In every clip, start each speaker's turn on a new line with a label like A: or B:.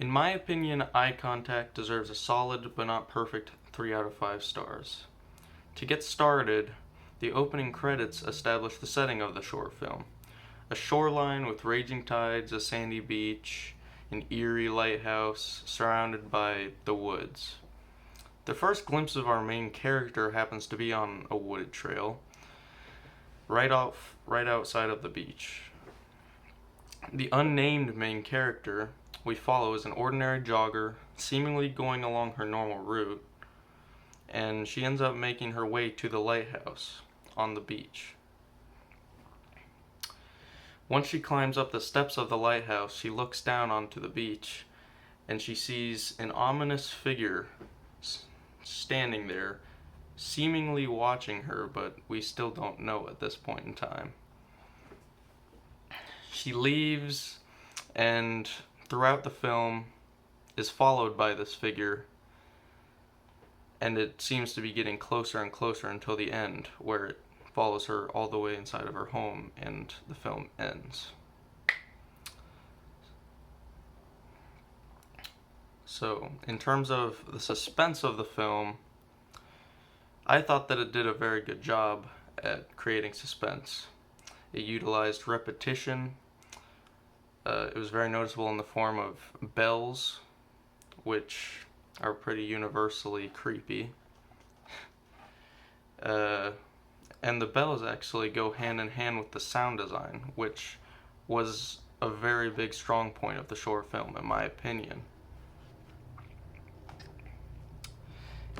A: In my opinion, Eye Contact deserves a solid but not perfect 3 out of 5 stars. To get started, the opening credits establish the setting of the short film. A shoreline with raging tides, a sandy beach, an eerie lighthouse surrounded by the woods. The first glimpse of our main character happens to be on a wooded trail, right outside of the beach. The unnamed main character we follow is an ordinary jogger, seemingly going along her normal route, and she ends up making her way to the lighthouse on the beach. Once she climbs up the steps of the lighthouse, she looks down onto the beach, and she sees an ominous figure standing there, seemingly watching her, but we still don't know at this point in time. She leaves, and throughout the film is followed by this figure, and it seems to be getting closer and closer until the end, where it follows her all the way inside of her home and the film ends. So, in terms of the suspense of the film, I thought that it did a very good job at creating suspense. It utilized repetition. It was very noticeable in the form of bells, which are pretty universally creepy. And the bells actually go hand in hand with the sound design, which was a very big strong point of the short film, in my opinion.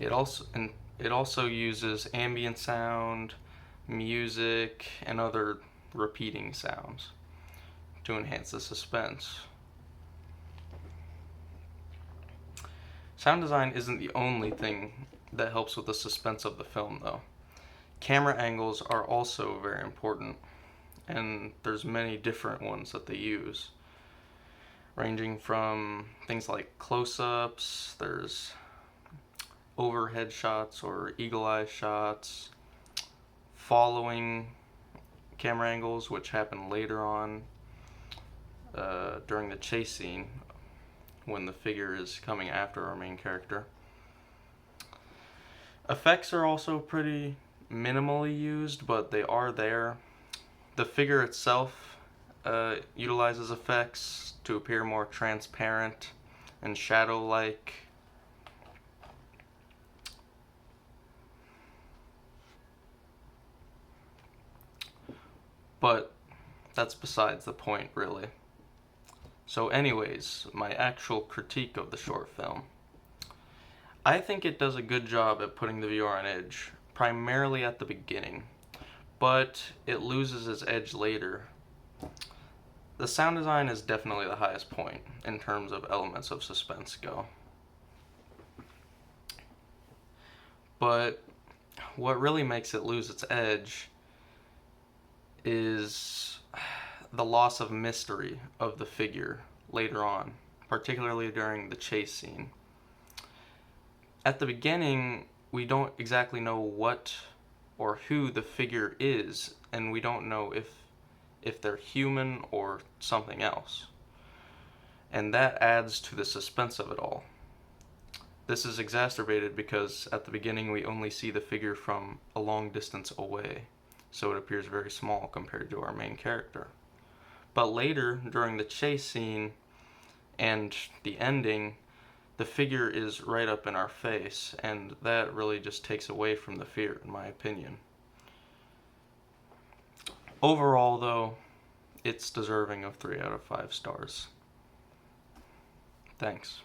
A: It also uses ambient sound, music, and other repeating sounds to enhance the suspense. Sound design isn't the only thing that helps with the suspense of the film, though. Camera angles are also very important, and there's many different ones that they use, ranging from things like close-ups, there's overhead shots or eagle-eye shots, following camera angles, which happen later on during the chase scene when the figure is coming after our main character. Effects are also pretty minimally used, but they are there. The figure itself utilizes effects to appear more transparent and shadow-like. But that's besides the point, really. So anyways, my actual critique of the short film. I think it does a good job at putting the viewer on edge, primarily at the beginning, but it loses its edge later. The sound design is definitely the highest point in terms of elements of suspense go. But what really makes it lose its edge is the loss of mystery of the figure later on, particularly during the chase scene. At the beginning, we don't exactly know what or who the figure is, and we don't know if they're human or something else. And that adds to the suspense of it all. This is exacerbated because at the beginning we only see the figure from a long distance away, so it appears very small compared to our main character. But later, during the chase scene and the ending, the figure is right up in our face, and that really just takes away from the fear, in my opinion. Overall, though, it's deserving of 3 out of 5 stars. Thanks.